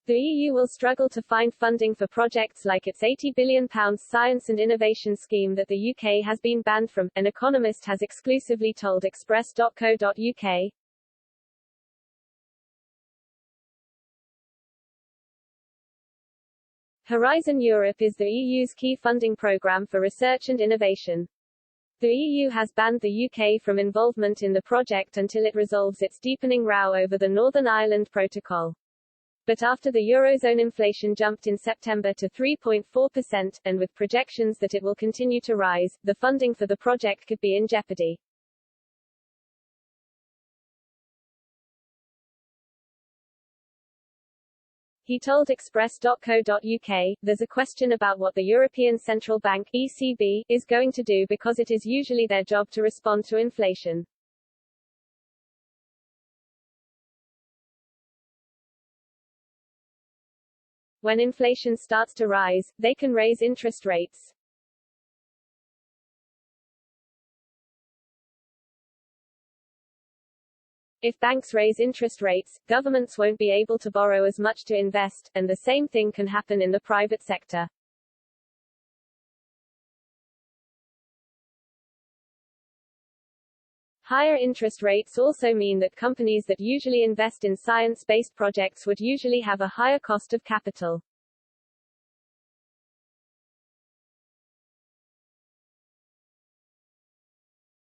The EU will struggle to find funding for projects like its £80 billion science and innovation scheme that the UK has been banned from, an economist has exclusively told Express.co.uk. Horizon Europe is the EU's key funding programme for research and innovation. The EU has banned the UK from involvement in the project until it resolves its deepening row over the Northern Ireland Protocol. But after the Eurozone inflation jumped in September to 3.4%, and with projections that it will continue to rise, the funding for the project could be in jeopardy. He told Express.co.uk, "There's a question about what the European Central Bank (ECB) is going to do because it is usually their job to respond to inflation. When inflation starts to rise, they can raise interest rates. If banks raise interest rates, governments won't be able to borrow as much to invest, and the same thing can happen in the private sector." Higher interest rates also mean that companies that usually invest in science-based projects would usually have a higher cost of capital.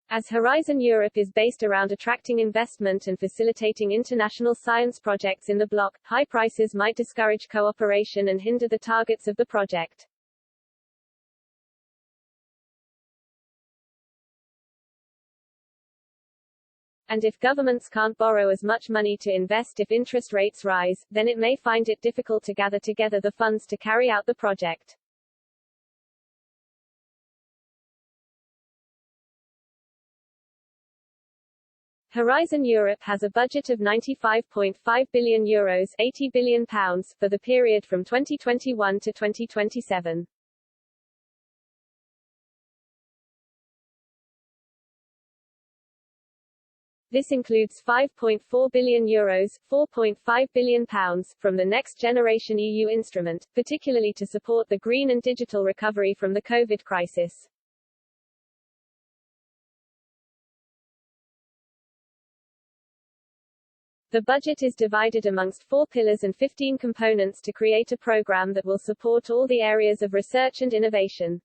As Horizon Europe is based around attracting investment and facilitating international science projects in the bloc, high prices might discourage cooperation and hinder the targets of the project. And if governments can't borrow as much money to invest if interest rates rise, then it may find it difficult to gather together the funds to carry out the project. Horizon Europe has a budget of €95.5 billion, £80 billion, for the period from 2021 to 2027. This includes €5.4 billion, £4.5 billion, from the Next Generation EU instrument, particularly to support the green and digital recovery from the COVID crisis. The budget is divided amongst 4 pillars and 15 components to create a program that will support all the areas of research and innovation.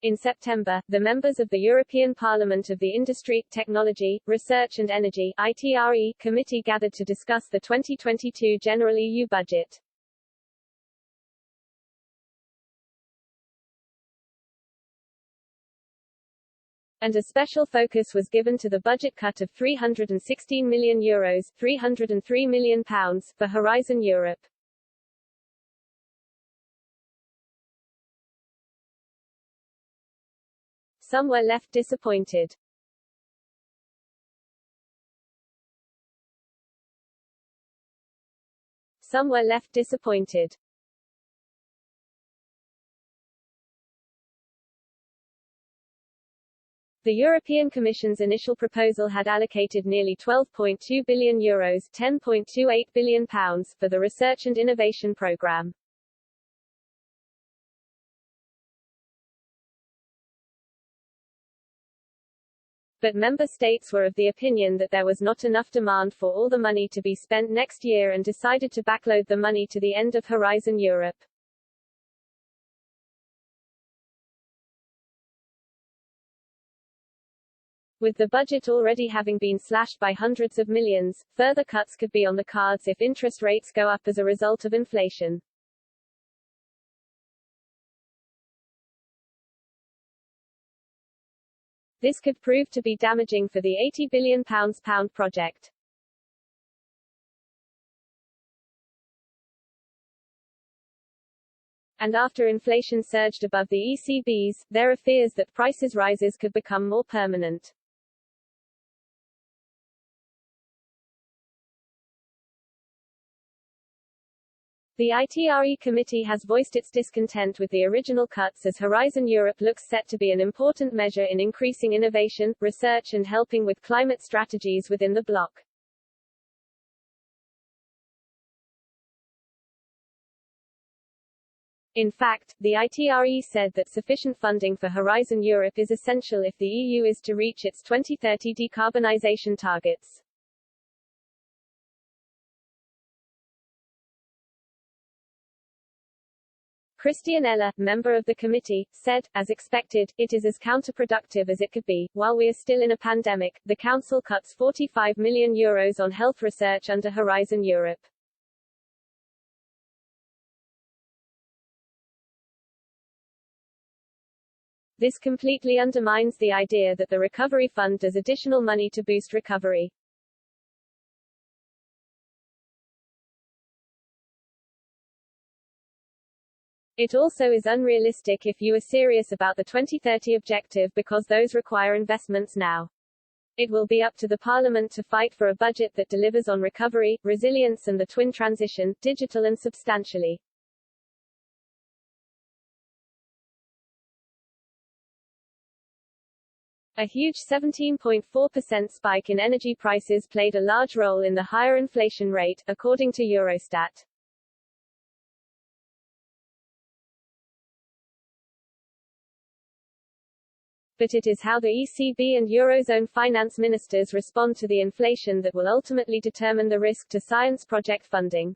In September, the members of the European Parliament of the Industry, Technology, Research and Energy (ITRE) Committee gathered to discuss the 2022 general EU budget. And a special focus was given to the budget cut of €316 million, £303 million, for Horizon Europe. Some were left disappointed. Some were left disappointed. The European Commission's initial proposal had allocated nearly €12.2 billion, £10.28 billion, for the research and innovation programme. But member states were of the opinion that there was not enough demand for all the money to be spent next year and decided to backload the money to the end of Horizon Europe. With the budget already having been slashed by hundreds of millions, further cuts could be on the cards if interest rates go up as a result of inflation. This could prove to be damaging for the £80 billion pound project. And after inflation surged above the ECB's, there are fears that prices rises could become more permanent. The ITRE committee has voiced its discontent with the original cuts as Horizon Europe looks set to be an important measure in increasing innovation, research and helping with climate strategies within the bloc. In fact, the ITRE said that sufficient funding for Horizon Europe is essential if the EU is to reach its 2030 decarbonization targets. Christian Eller, member of the committee, said, as expected, it is as counterproductive as it could be. While we are still in a pandemic, the Council cuts €45 million on health research under Horizon Europe. This completely undermines the idea that the Recovery Fund does additional money to boost recovery. It also is unrealistic if you are serious about the 2030 objective because those require investments now. It will be up to the Parliament to fight for a budget that delivers on recovery, resilience and the twin transition, digital and substantially. A huge 17.4% spike in energy prices played a large role in the higher inflation rate, according to Eurostat. But it is how the ECB and Eurozone finance ministers respond to the inflation that will ultimately determine the risk to science project funding.